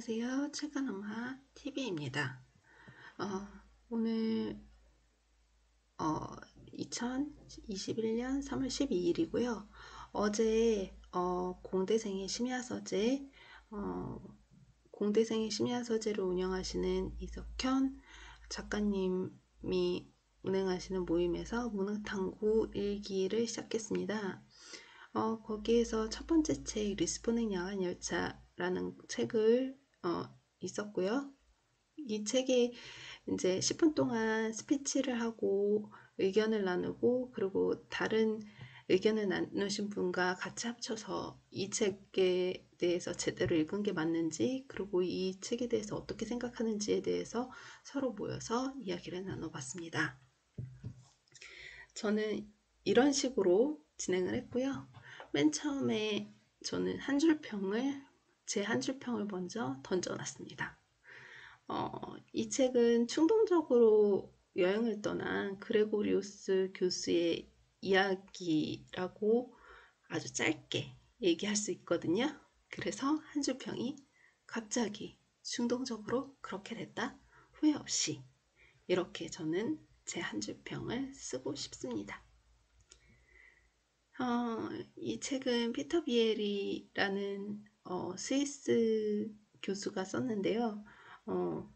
안녕하세요. 최근엄마 TV입니다. 오늘 2021년 3월 12일이고요. 어제 공대생의 심야서재 공대생의 심야서재를 운영하시는 이석현 작가님이 운행하시는 모임에서 문학탐구 일기를 시작했습니다. 거기에서 첫 번째 책 리스본행 야간열차라는 책을 있었고요. 이 책에 이제 10분 동안 스피치를 하고 의견을 나누고, 그리고 다른 의견을 나누신 분과 같이 합쳐서 이 책에 대해서 제대로 읽은 게 맞는지, 그리고 이 책에 대해서 어떻게 생각하는지에 대해서 서로 모여서 이야기를 나눠봤습니다. 저는 이런 식으로 진행을 했고요. 맨 처음에 저는 제 한 줄 평을 먼저 던져놨습니다. 이 책은 충동적으로 여행을 떠난 그레고리우스 교수의 이야기라고 아주 짧게 얘기할 수 있거든요. 그래서 한 줄 평이 갑자기 충동적으로 그렇게 됐다, 후회 없이, 이렇게 저는 제 한 줄 평을 쓰고 싶습니다. 이 책은 피터 비에리라는 스위스 교수가 썼는데요.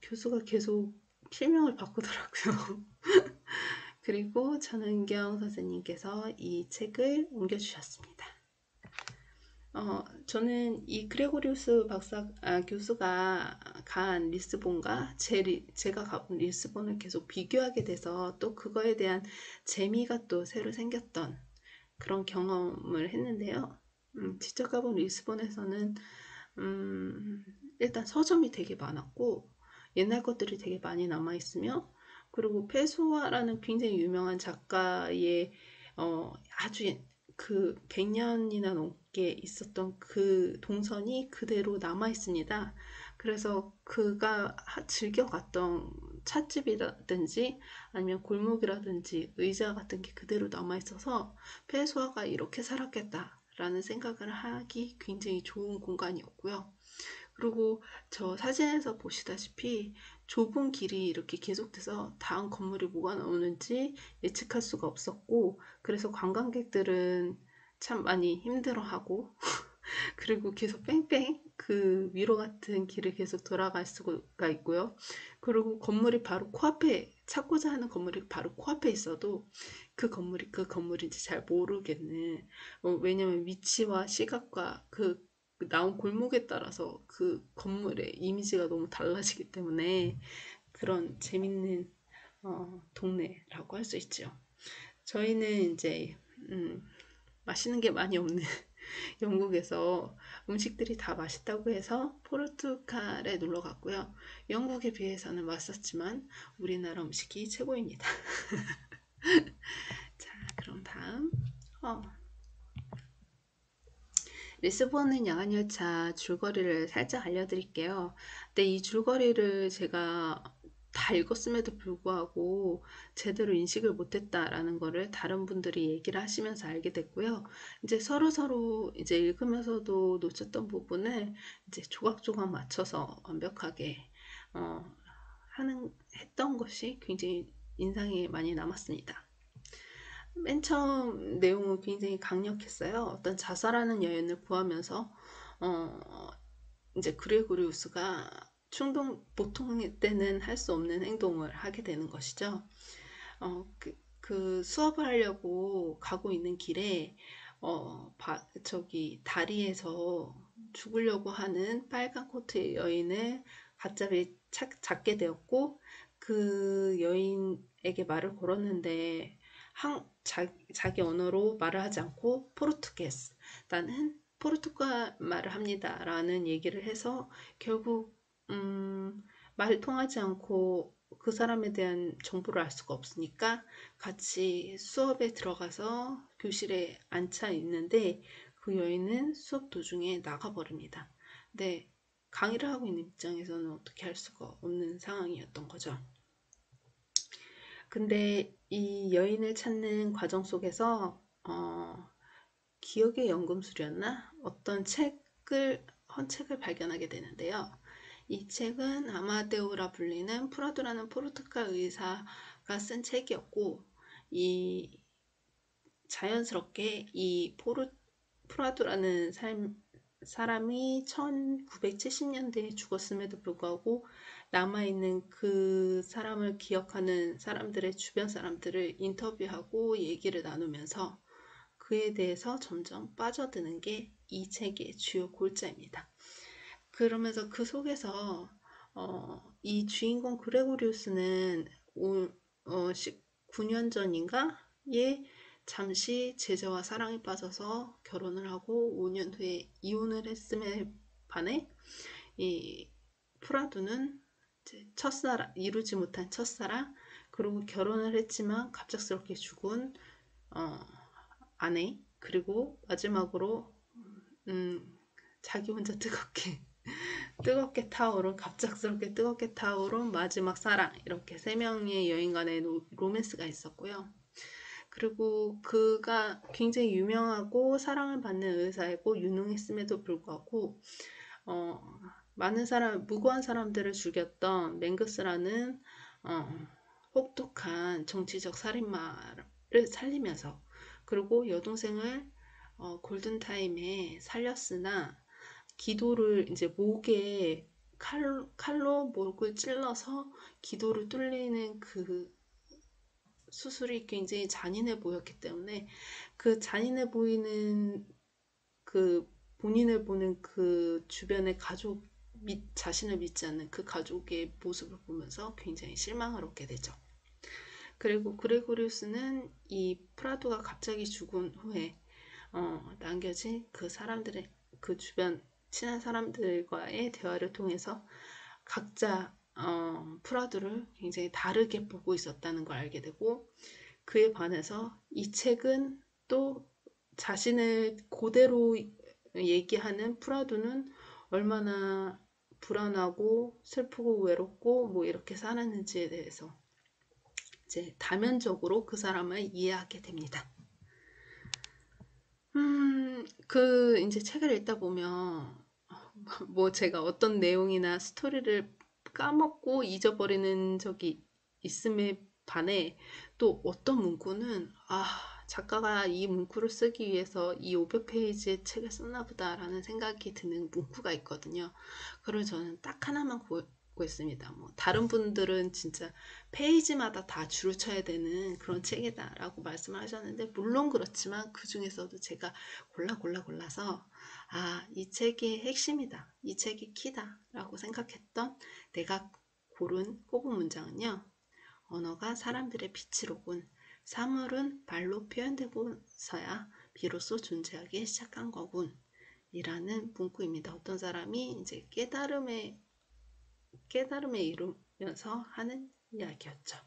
교수가 계속 필명을 바꾸더라고요. 그리고 전은경 선생님께서 이 책을 옮겨주셨습니다. 저는 이 그레고리우스 교수가 간 리스본과 제가 가본 리스본을 계속 비교하게 돼서 또 그거에 대한 재미가 또 새로 생겼던 그런 경험을 했는데요. 직접 가본 리스본에서는 일단 서점이 되게 많았고 옛날 것들이 되게 많이 남아있으며, 그리고 페소아라는 굉장히 유명한 작가의 아주 그 100년이나 넘게 있었던 그 동선이 그대로 남아있습니다. 그래서 그가 즐겨갔던 찻집이라든지 아니면 골목이라든지 의자 같은 게 그대로 남아있어서 페소아가 이렇게 살았겠다라는 생각을 하기 굉장히 좋은 공간이었고요. 그리고 저 사진에서 보시다시피 좁은 길이 이렇게 계속돼서 다음 건물이 뭐가 나오는지 예측할 수가 없었고, 그래서 관광객들은 참 많이 힘들어하고 그리고 계속 뺑뺑 그 위로 같은 길을 계속 돌아갈 수가 있고요. 그리고 건물이 바로 코앞에, 찾고자 하는 건물이 바로 코앞에 있어도 그 건물이 그 건물인지 잘 모르겠는, 왜냐면 위치와 시각과 그 나온 골목에 따라서 그 건물의 이미지가 너무 달라지기 때문에 그런 재밌는 동네라고 할 수 있죠. 저희는 이제 맛있는 게 많이 없는 영국에서 음식들이 다 맛있다고 해서 포르투갈에 놀러 갔고요. 영국에 비해서는 맛있었지만 우리나라 음식이 최고입니다. 자, 그럼 다음. 리스본은 야간열차 줄거리를 살짝 알려드릴게요. 근데 이 줄거리를 제가 다 읽었음에도 불구하고 제대로 인식을 못했다라는 거를 다른 분들이 얘기를 하시면서 알게 됐고요. 이제 서로 이제 읽으면서도 놓쳤던 부분을 이제 조각조각 맞춰서 완벽하게 했던 것이 굉장히 인상이 많이 남았습니다. 맨 처음 내용은 굉장히 강력했어요. 어떤 자살하는 여인을 구하면서 이제 그레고리우스가 보통 때는 할 수 없는 행동을 하게 되는 것이죠. 그 수업을 하려고 가고 있는 길에 저기 다리에서 죽으려고 하는 빨간 코트의 여인을 갑자기 잡게 되었고, 그 여인에게 말을 걸었는데 자기 언어로 말을 하지 않고 포르투게스, 나는 포르투갈 말을 합니다 라는 얘기를 해서 결국 말이 통하지 않고 그 사람에 대한 정보를 알 수가 없으니까 같이 수업에 들어가서 교실에 앉아 있는데 그 여인은 수업 도중에 나가버립니다. 근데 강의를 하고 있는 입장에서는 어떻게 할 수가 없는 상황이었던 거죠. 근데 이 여인을 찾는 과정 속에서 기억의 연금술이었나? 헌책을 발견하게 되는데요. 이 책은 아마데우라 불리는 프라도라는 포르투갈 의사가 쓴 책이었고, 이 자연스럽게 이 프라도라는 사람이 1970년대에 죽었음에도 불구하고 남아있는 그 사람을 기억하는 사람들의 주변 사람들을 인터뷰하고 얘기를 나누면서 그에 대해서 점점 빠져드는 게 이 책의 주요 골자입니다. 그러면서 그 속에서 이 주인공 그레고리우스는 19년 전인가? 에 잠시 제자와 사랑에 빠져서 결혼을 하고 5년 후에 이혼을 했음에 반해 이 프라두는 이제 첫사랑, 이루지 못한 첫사랑, 그리고 결혼을 했지만 갑작스럽게 죽은 어, 아내, 그리고 마지막으로 자기 혼자 뜨겁게 타오른, 갑작스럽게 뜨겁게 타오른 마지막 사랑, 이렇게 세 명의 여인 간의 로맨스가 있었고요. 그리고 그가 굉장히 유명하고 사랑을 받는 의사이고 유능했음에도 불구하고 어, 무고한 사람들을 죽였던 맹그스라는 어, 혹독한 정치적 살인마를 살리면서, 그리고 여동생을 골든타임에 살렸으나 기도를 이제 목에 칼로 목을 찔러서 기도를 뚫리는 그 수술이 굉장히 잔인해 보였기 때문에 그 잔인해 보이는 그 본인을 보는 그 주변의 가족 자신을 믿지 않는 그 가족의 모습을 보면서 굉장히 실망을 얻게 되죠. 그리고 그레고리우스는 이 프라도가 갑자기 죽은 후에 남겨진 그 사람들의 그 주변 친한 사람들과의 대화를 통해서 각자 프라도를 굉장히 다르게 보고 있었다는 걸 알게 되고, 그에 반해서 이 책은 또 자신을 그대로 얘기하는 프라도는 얼마나 불안하고 슬프고 외롭고 뭐 이렇게 살았는지에 대해서 이제 다면적으로 그 사람을 이해하게 됩니다. 이제 책을 읽다 보면 뭐 제가 어떤 내용이나 스토리를 까먹고 잊어버리는 적이 있음에 반해 또 어떤 문구는 작가가 이 문구를 쓰기 위해서 이 500페이지의 책을 썼나 보다라는 생각이 드는 문구가 있거든요. 그걸 저는 딱 하나만 구했습니다. 뭐 다른 분들은 진짜 페이지마다 다 줄을 쳐야 되는 그런 책이다라고 말씀을 하셨는데, 물론 그렇지만 그 중에서도 제가 골라서 이 책의 핵심이다, 이 책의 키다 라고 생각했던 내가 꼽은 문장은요. 언어가 사람들의 빛이로군. 사물은 말로 표현되고서야 비로소 존재하기 시작한 거군. 이라는 문구입니다. 어떤 사람이 이제 깨달음에 이루면서 하는 이야기였죠.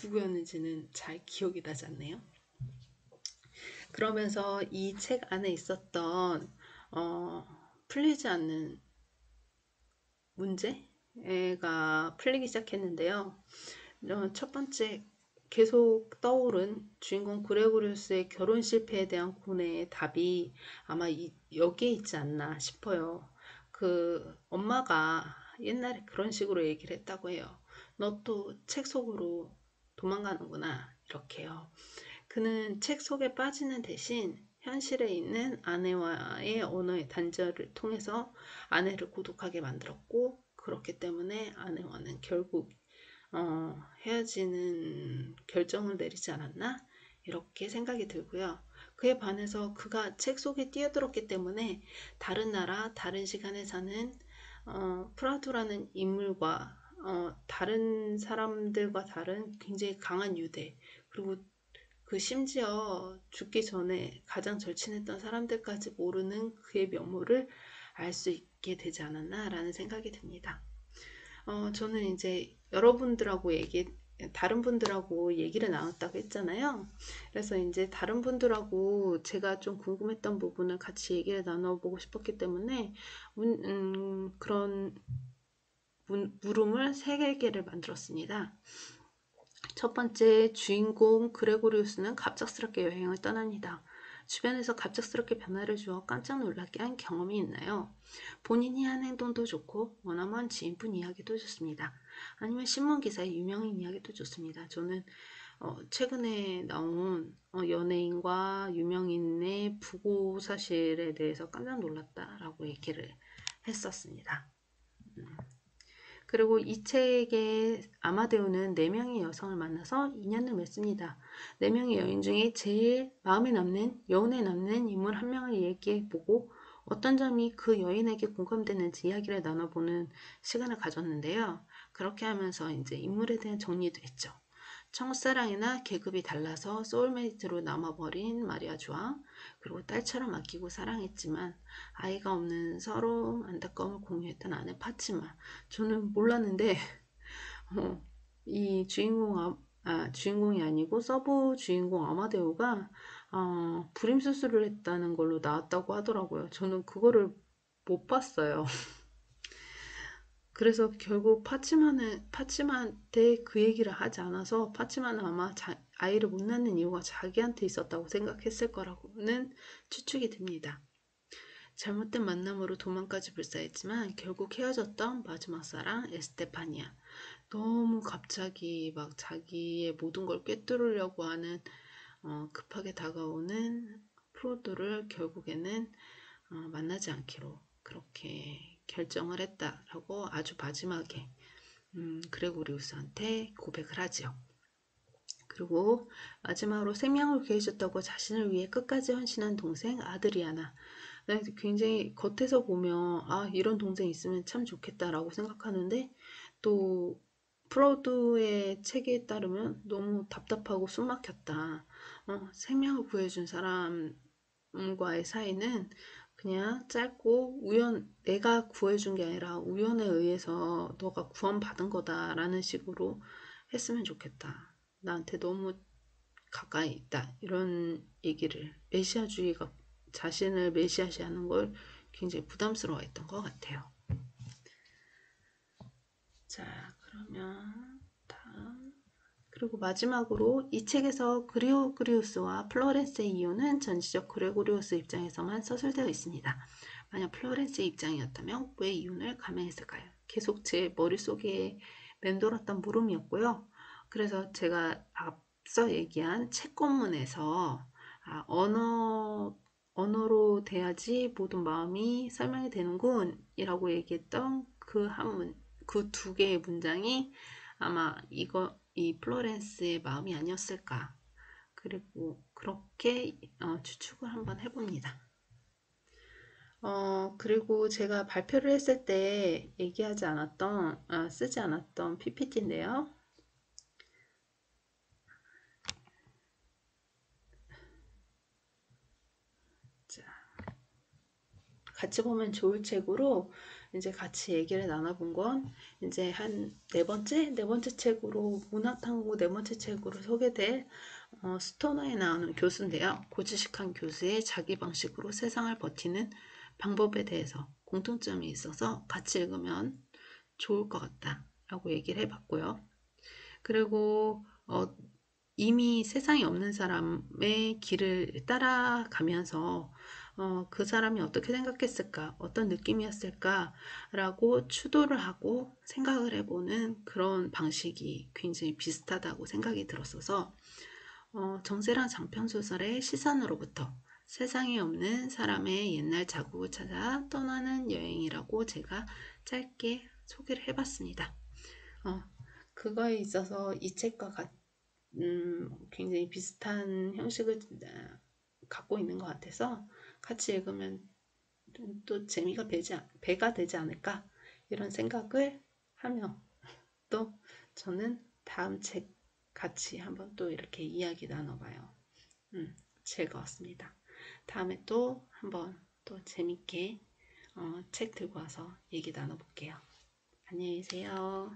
누구였는지는 잘 기억이 나지 않네요. 그러면서 이 책 안에 있었던 풀리지 않는 문제가 풀리기 시작했는데요. 첫 번째, 계속 떠오른 주인공 그레고리우스의 결혼 실패에 대한 고뇌의 답이 아마 여기에 있지 않나 싶어요. 그 엄마가 옛날에 그런 식으로 얘기를 했다고 해요. 너 또 책 속으로 도망가는구나, 이렇게요. 그는 책 속에 빠지는 대신 현실에 있는 아내와의 언어의 단절을 통해서 아내를 고독하게 만들었고, 그렇기 때문에 아내와는 결국 헤어지는 결정을 내리지 않았나? 이렇게 생각이 들고요. 그에 반해서 그가 책 속에 뛰어들었기 때문에 다른 나라, 다른 시간에 사는 프라도라는 인물과 다른 사람들과 다른 굉장히 강한 유대, 그리고 그 심지어 죽기 전에 가장 절친했던 사람들까지 모르는 그의 면모를 알 수 있게 되지 않았나라는 생각이 듭니다. 저는 이제 다른 분들하고 얘기를 나눴다고 했잖아요. 그래서 이제 다른 분들하고 제가 좀 궁금했던 부분을 같이 얘기를 나눠보고 싶었기 때문에 그런 물음을 3개를 만들었습니다. 첫 번째, 주인공 그레고리우스는 갑작스럽게 여행을 떠납니다. 주변에서 갑작스럽게 변화를 주어 깜짝 놀라게 한 경험이 있나요? 본인이 한 행동도 좋고 원하면 지인분 이야기도 좋습니다. 아니면 신문 기사의 유명인 이야기도 좋습니다. 저는 최근에 나온 연예인과 유명인의 부고 사실에 대해서 깜짝 놀랐다라고 얘기를 했었습니다. 그리고 이 책의 아마데우는 4명의 여성을 만나서 인연을 맺습니다. 4명의 여인 중에 제일 마음에 남는, 여운에 남는 인물 한 명을 얘기해보고 어떤 점이 그 여인에게 공감되는지 이야기를 나눠보는 시간을 가졌는데요. 그렇게 하면서 이제 인물에 대한 정리도 했죠. 첫사랑이나 계급이 달라서 소울메이트로 남아버린 마리아 주앙, 그리고 딸처럼 아끼고 사랑했지만 아이가 없는 서러움, 안타까움을 공유했던 아내 파치마. 저는 몰랐는데 이 주인공이 아니고 서브 주인공 아마데우가 불임 수술을 했다는 걸로 나왔다고 하더라고요. 저는 그거를 못 봤어요. 그래서 결국 파치마한테 그 얘기를 하지 않아서 파치마는 아마 아이를 못 낳는 이유가 자기한테 있었다고 생각했을 거라고는 추측이 됩니다. 잘못된 만남으로 도망까지 불사했지만 결국 헤어졌던 마지막 사랑 에스테파니아. 너무 갑자기 막 자기의 모든 걸 꿰뚫으려고 하는 급하게 다가오는 프로도를 결국에는 만나지 않기로 그렇게 결정을 했다라고 아주 마지막에 그레고리우스한테 고백을 하지요. 그리고 마지막으로 생명을 구해줬다고 자신을 위해 끝까지 헌신한 동생 아드리아나. 굉장히 겉에서 보면 이런 동생 있으면 참 좋겠다라고 생각하는데 또 프로드의 책에 따르면 너무 답답하고 숨막혔다. 생명을 구해준 사람과의 사이는 그냥 짧고 내가 구해준 게 아니라 우연에 의해서 너가 구원받은 거다라는 식으로 했으면 좋겠다. 나한테 너무 가까이 있다. 이런 얘기를 메시아주의가 자신을 메시아시하는 걸 굉장히 부담스러워했던 것 같아요. 자, 그러면 다음. 그리고 마지막으로 이 책에서 그레고리우스와 플로렌스의 이혼은 전지적 그레고리우스 입장에서만 서술되어 있습니다. 만약 플로렌스의 입장이었다면 왜 이혼을 감행했을까요? 계속 제 머릿속에 맴돌았던 물음이었고요. 그래서 제가 앞서 얘기한 책권문에서 언어로 돼야지 모든 마음이 설명이 되는군 이라고 얘기했던 그 한문, 그 2개의 문장이 아마 이 플로렌스의 마음이 아니었을까. 그리고 그렇게 추측을 한번 해봅니다. 그리고 제가 발표를 했을 때 쓰지 않았던 PPT인데요. 자, 같이 보면 좋을 책으로 이제 같이 얘기를 나눠본 건 이제 한 네 번째 책으로 문화탐구 네 번째 책으로 소개될 스토너에 나오는 교수인데요. 고지식한 교수의 자기 방식으로 세상을 버티는 방법에 대해서 공통점이 있어서 같이 읽으면 좋을 것 같다라고 얘기를 해봤고요. 그리고 이미 세상에 없는 사람의 길을 따라가면서 그 사람이 어떻게 생각했을까, 어떤 느낌이었을까라고 추도를 하고 생각을 해보는 그런 방식이 굉장히 비슷하다고 생각이 들었어서 정세란 장편소설의 시선으로부터 세상에 없는 사람의 옛날 자국을 찾아 떠나는 여행이라고 제가 짧게 소개를 해봤습니다. 그거에 있어서 이 책과 굉장히 비슷한 형식을 갖고 있는 것 같아서 같이 읽으면 또 재미가 배가 되지 않을까 이런 생각을 하며 또 저는 다음 책 같이 한번 또 이렇게 이야기 나눠봐요. 즐거웠습니다. 다음에 또 한번 또 재밌게 책 들고 와서 얘기 나눠볼게요. 안녕히 계세요.